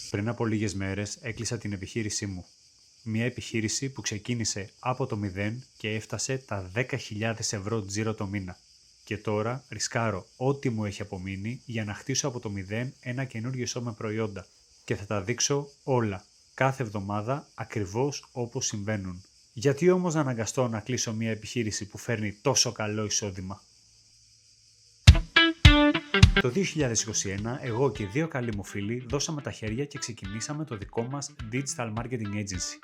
Πριν από λίγες μέρες έκλεισα την επιχείρησή μου. Μια επιχείρηση που ξεκίνησε από το 0 και έφτασε τα 10.000 ευρώ τζίρο το μήνα. Και τώρα ρισκάρω ό,τι μου έχει απομείνει για να χτίσω από το 0 ένα καινούριο σώμα προϊόντα. Και θα τα δείξω όλα, κάθε εβδομάδα, ακριβώς όπως συμβαίνουν. Γιατί όμως να αναγκαστώ να κλείσω μια επιχείρηση που φέρνει τόσο καλό εισόδημα? Το 2021, εγώ και δύο καλοί μου φίλοι δώσαμε τα χέρια και ξεκινήσαμε το δικό μας Digital Marketing Agency.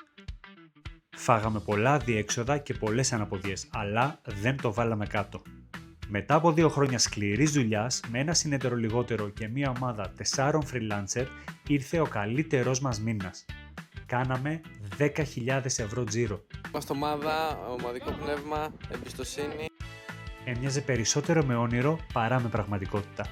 Φάγαμε πολλά διέξοδα και πολλές αναποδιές, αλλά δεν το βάλαμε κάτω. Μετά από 2 χρόνια σκληρής δουλειάς, με ένα συνεταιρο λιγότερο και μια ομάδα 4 freelancer, ήρθε ο καλύτερός μας μήνας. Κάναμε 10.000 ευρώ τζίρο. Είμαστε ομάδα, ομαδικό πνεύμα, εμπιστοσύνη. Έμοιαζε περισσότερο με όνειρο παρά με πραγματικότητα.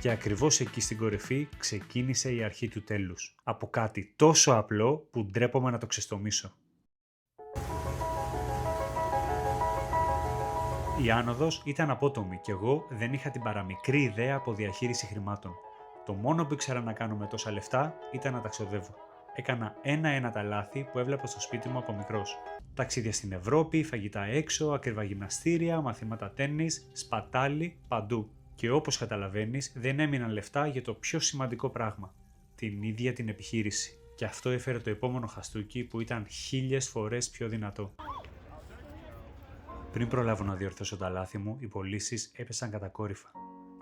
Και ακριβώς εκεί στην κορυφή ξεκίνησε η αρχή του τέλους. Από κάτι τόσο απλό που ντρέπομαι να το ξεστομίσω. Η άνοδος ήταν απότομη και εγώ δεν είχα την παραμικρή ιδέα από διαχείριση χρημάτων. Το μόνο που ήξερα να κάνω με τόσα λεφτά ήταν να τα ξοδεύω. Έκανα ένα-ένα τα λάθη που έβλεπα στο σπίτι μου από μικρός. Ταξίδια στην Ευρώπη, φαγητά έξω, ακριβά γυμναστήρια, μαθήματα τένις, σπατάλη, παντού. Και όπως καταλαβαίνεις, δεν έμειναν λεφτά για το πιο σημαντικό πράγμα, την ίδια την επιχείρηση. Και αυτό έφερε το επόμενο χαστούκι που ήταν 1000 φορές πιο δυνατό. Πριν προλάβω να διορθώσω τα λάθη μου, οι πωλήσεις έπεσαν κατακόρυφα.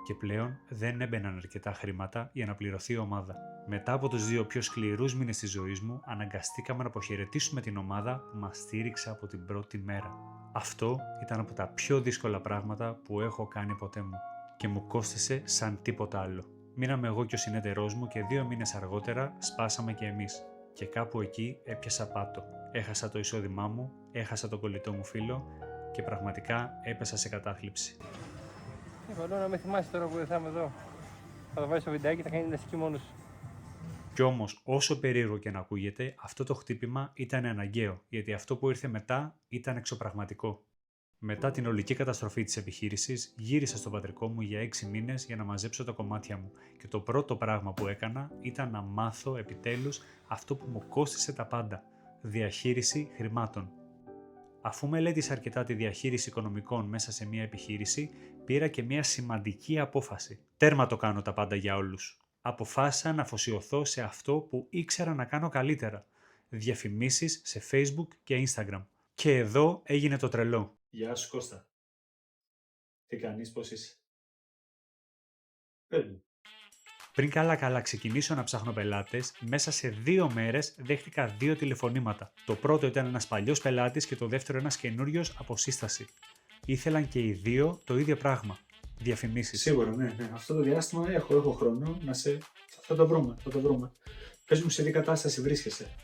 Και πλέον δεν έμπαιναν αρκετά χρήματα για να πληρωθεί η ομάδα. Μετά από τους 2 πιο σκληρούς μήνες της ζωής μου, αναγκαστήκαμε να αποχαιρετήσουμε την ομάδα που μας στήριξε από την πρώτη μέρα. Αυτό ήταν από τα πιο δύσκολα πράγματα που έχω κάνει ποτέ μου. Και μου κόστισε σαν τίποτα άλλο. Μείναμε εγώ και ο συνεταιρός μου και 2 μήνες αργότερα σπάσαμε και εμείς. Και κάπου εκεί έπιασα πάτο. Έχασα το εισόδημά μου, έχασα τον κολλητό μου φίλο και πραγματικά έπεσα σε κατάθλιψη. Καλό να με θυμάσαι τώρα που δεν θα είμαι εδώ. Θα το βάλεις στο βιντεάκι, θα κάνει εκεί μόνος. Κι όμως, όσο περίεργο και να ακούγεται, αυτό το χτύπημα ήταν αναγκαίο, γιατί αυτό που ήρθε μετά ήταν εξωπραγματικό. Μετά την ολική καταστροφή της επιχείρησης, γύρισα στο πατρικό μου για 6 μήνες για να μαζέψω τα κομμάτια μου και το πρώτο πράγμα που έκανα ήταν να μάθω επιτέλους αυτό που μου κόστισε τα πάντα, διαχείριση χρημάτων. Αφού μελέτησα αρκετά τη διαχείριση οικονομικών μέσα σε μια επιχείρηση, πήρα και μια σημαντική απόφαση. Τέρμα το κάνω τα πάντα για όλους. Αποφάσισα να αφοσιωθώ σε αυτό που ήξερα να κάνω καλύτερα. Διαφημίσεις σε Facebook και Instagram. Και εδώ έγινε το τρελό. Γεια σου Κώστα. Τι κάνεις, πώς είσαι? Πριν καλά ξεκινήσω να ψάχνω πελάτες, μέσα σε 2 μέρες δέχτηκα 2 τηλεφωνήματα. Το πρώτο ήταν ένας παλιός πελάτης και το δεύτερο ένας καινούριος από σύσταση. Ήθελαν και οι 2 το ίδιο πράγμα. Διαφημίσεις. Σίγουρα, ναι. Αυτό το διάστημα έχω χρόνο να σε... Θα το βρούμε. Πες μου σε τι κατάσταση βρίσκεσαι.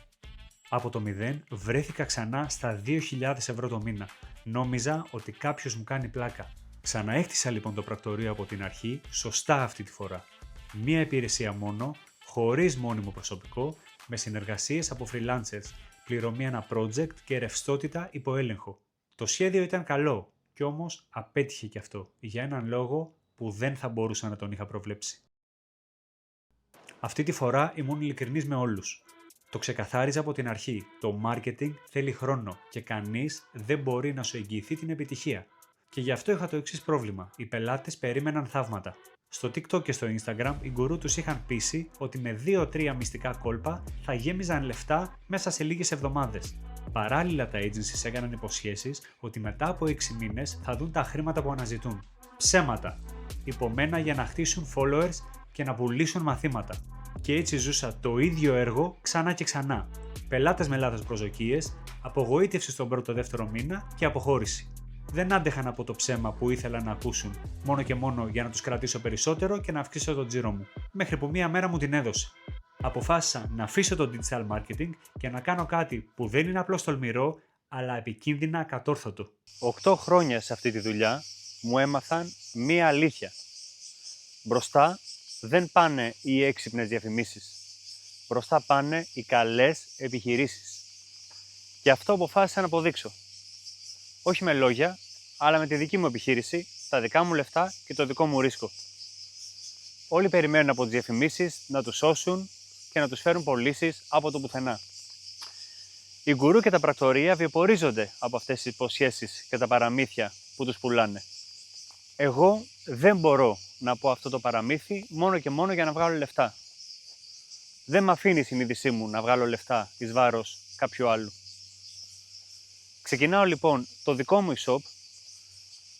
Από το 0 βρέθηκα ξανά στα 2.000 ευρώ το μήνα. Νόμιζα ότι κάποιος μου κάνει πλάκα. Ξαναέκτισα λοιπόν το πρακτορείο από την αρχή, σωστά αυτή τη φορά. Μία υπηρεσία μόνο, χωρίς μόνιμο προσωπικό, με συνεργασίες από freelancers, πληρωμή ένα project και ρευστότητα υπό έλεγχο. Το σχέδιο ήταν καλό, κι όμως απέτυχε κι αυτό, για έναν λόγο που δεν θα μπορούσα να τον είχα προβλέψει. Αυτή τη φορά ήμουν ειλικρινής με όλους. Το ξεκαθάριζα από την αρχή, το marketing θέλει χρόνο και κανείς δεν μπορεί να σου εγγυηθεί την επιτυχία. Και γι' αυτό είχα το εξής πρόβλημα, οι πελάτες περίμεναν θαύματα. Στο TikTok και στο Instagram οι γκουρού τους είχαν πείσει ότι με 2-3 μυστικά κόλπα θα γέμιζαν λεφτά μέσα σε λίγες εβδομάδες. Παράλληλα τα agencies έκαναν υποσχέσεις ότι μετά από 6 μήνες θα δουν τα χρήματα που αναζητούν. Ψέματα. Υπομένα για να χτίσουν followers και να πουλήσουν μαθήματα. Και έτσι ζούσα το ίδιο έργο ξανά και ξανά. Πελάτες με λάθος προσδοκίες, απογοήτευση στον πρώτο-δεύτερο μήνα και αποχώρηση. Δεν άντεχαν από το ψέμα που ήθελαν να ακούσουν, μόνο και μόνο για να τους κρατήσω περισσότερο και να αυξήσω το τζίρο μου. Μέχρι που μία μέρα μου την έδωσε. Αποφάσισα να αφήσω το digital marketing και να κάνω κάτι που δεν είναι απλώς τολμηρό, αλλά επικίνδυνα ακατόρθωτο. 8 χρόνια σε αυτή τη δουλειά μου έμαθαν μία αλήθεια. Μπροστά δεν πάνε οι έξυπνες διαφημίσεις. Μπροστά πάνε οι καλές επιχειρήσεις. Και αυτό αποφάσισα να αποδείξω. Όχι με λόγια, αλλά με τη δική μου επιχείρηση, τα δικά μου λεφτά και το δικό μου ρίσκο. Όλοι περιμένουν από τις διαφημίσεις να τους σώσουν και να τους φέρουν πωλήσεις από το πουθενά. Οι γκουρού και τα πρακτορεία βιοπορίζονται από αυτές τις υποσχέσεις και τα παραμύθια που τους πουλάνε. Εγώ δεν μπορώ να πω αυτό το παραμύθι μόνο και μόνο για να βγάλω λεφτά. Δεν με αφήνει η συνείδησή μου να βγάλω λεφτά εις βάρος κάποιου άλλου. Ξεκινάω λοιπόν το δικό μου e-shop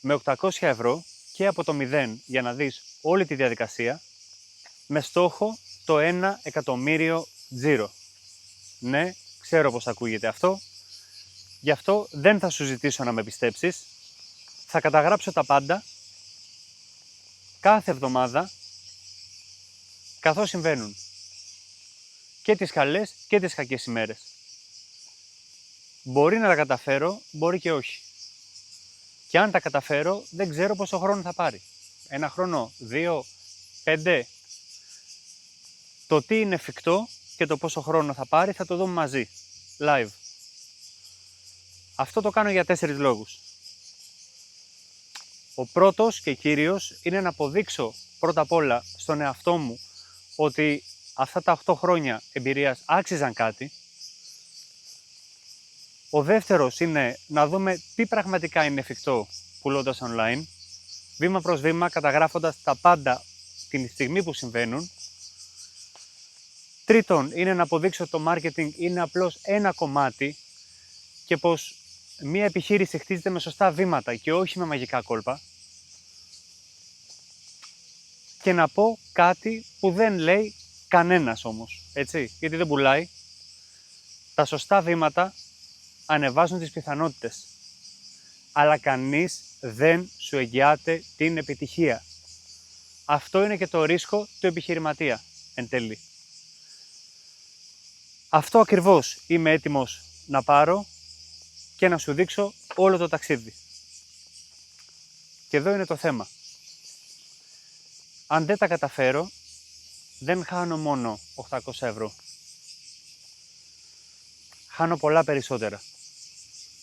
με 800 ευρώ και από το 0 για να δεις όλη τη διαδικασία, με στόχο το 1 εκατομμύριο τζίρο. Ναι, ξέρω πως ακούγεται αυτό, γι' αυτό δεν θα σου ζητήσω να με πιστέψεις, θα καταγράψω τα πάντα κάθε εβδομάδα καθώς συμβαίνουν. Και τις καλές και τις κακές ημέρες. Μπορεί να τα καταφέρω, μπορεί και όχι. Και αν τα καταφέρω, δεν ξέρω πόσο χρόνο θα πάρει. 1 χρόνο, 2, 5. Το τι είναι εφικτό και το πόσο χρόνο θα πάρει θα το δούμε μαζί, live. Αυτό το κάνω για 4 λόγους. Ο πρώτος και κύριος είναι να αποδείξω πρώτα απ' όλα στον εαυτό μου ότι αυτά τα 8 χρόνια εμπειρίας άξιζαν κάτι. Ο δεύτερος είναι να δούμε τι πραγματικά είναι εφικτό πουλώντας online, βήμα προς βήμα καταγράφοντας τα πάντα την στιγμή που συμβαίνουν. Τρίτον είναι να αποδείξω το marketing είναι απλώς ένα κομμάτι και πως μία επιχείρηση χτίζεται με σωστά βήματα και όχι με μαγικά κόλπα. Και να πω κάτι που δεν λέει κανένας όμως, έτσι, γιατί δεν πουλάει. Τα σωστά βήματα ανεβάζουν τις πιθανότητες, αλλά κανείς δεν σου εγγυάται την επιτυχία. Αυτό είναι και το ρίσκο του επιχειρηματία, εν τέλει. Αυτό ακριβώς είμαι έτοιμος να πάρω και να σου δείξω όλο το ταξίδι. Και εδώ είναι το θέμα. Αν δεν τα καταφέρω, δεν χάνω μόνο 800 ευρώ. Χάνω πολλά περισσότερα.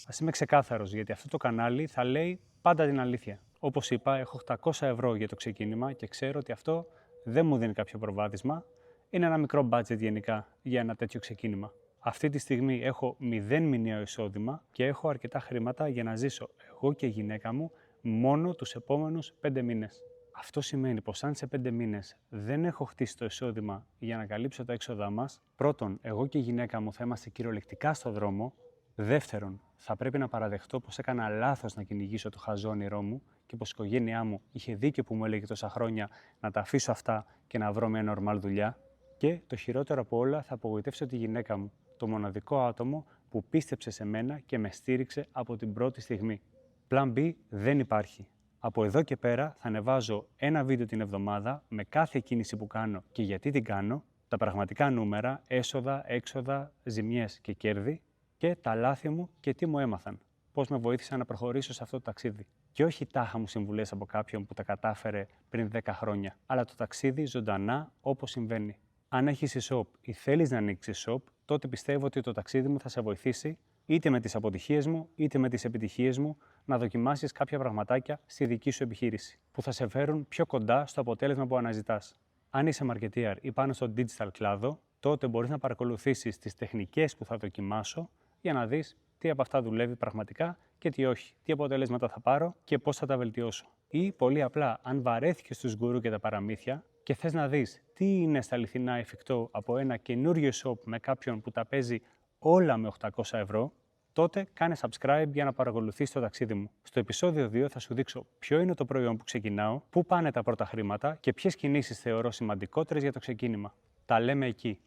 Ας είμαι ξεκάθαρος, γιατί αυτό το κανάλι θα λέει πάντα την αλήθεια. Όπως είπα, έχω 800 ευρώ για το ξεκίνημα και ξέρω ότι αυτό δεν μου δίνει κάποιο προβάδισμα. Είναι ένα μικρό budget γενικά για ένα τέτοιο ξεκίνημα. Αυτή τη στιγμή έχω 0 μηνιαίο εισόδημα και έχω αρκετά χρήματα για να ζήσω εγώ και η γυναίκα μου μόνο τους επόμενους 5 μήνες. Αυτό σημαίνει πως αν σε 5 μήνες δεν έχω χτίσει το εισόδημα για να καλύψω τα έξοδά μας, πρώτον, εγώ και η γυναίκα μου θα είμαστε κυριολεκτικά στο δρόμο. Δεύτερον, θα πρέπει να παραδεχτώ πως έκανα λάθος να κυνηγήσω το χαζό όνειρό μου και πως η οικογένειά μου είχε δίκιο που μου έλεγε τόσα χρόνια να τα αφήσω αυτά και να βρω μια νορμάλ δουλειά. Και το χειρότερο από όλα, θα απογοητεύσω τη γυναίκα μου, το μοναδικό άτομο που πίστεψε σε μένα και με στήριξε από την πρώτη στιγμή. Plan B δεν υπάρχει. Από εδώ και πέρα θα ανεβάζω ένα βίντεο την εβδομάδα με κάθε κίνηση που κάνω και γιατί την κάνω, τα πραγματικά νούμερα, έσοδα, έξοδα, ζημιές και κέρδη και τα λάθη μου και τι μου έμαθαν. Πώς με βοήθησαν να προχωρήσω σε αυτό το ταξίδι. Και όχι τάχα μου συμβουλές από κάποιον που τα κατάφερε πριν 10 χρόνια, αλλά το ταξίδι ζωντανά όπως συμβαίνει. Αν έχεις e-shop ή θέλεις να ανοίξεις e-shop, τότε πιστεύω ότι το ταξίδι μου θα σε βοηθήσει είτε με τις αποτυχίες μου είτε με τις επιτυχίες μου να δοκιμάσεις κάποια πραγματάκια στη δική σου επιχείρηση που θα σε φέρουν πιο κοντά στο αποτέλεσμα που αναζητάς. Αν είσαι marketeer ή πάνω στο digital κλάδο, τότε μπορείς να παρακολουθήσεις τις τεχνικές που θα δοκιμάσω για να δεις τι από αυτά δουλεύει πραγματικά και τι όχι, τι αποτελέσματα θα πάρω και πώς θα τα βελτιώσω. Ή πολύ απλά, αν βαρέθηκες τους γκουρού και τα παραμύθια και θες να δεις τι είναι στα αληθινά εφικτό από ένα καινούριο shop με κάποιον που τα παίζει όλα με 800 ευρώ, τότε κάνε subscribe για να παρακολουθείς το ταξίδι μου. Στο επεισόδιο 2 θα σου δείξω ποιο είναι το προϊόν που ξεκινάω, πού πάνε τα πρώτα χρήματα και ποιες κινήσεις θεωρώ σημαντικότερες για το ξεκίνημα. Τα λέμε εκεί.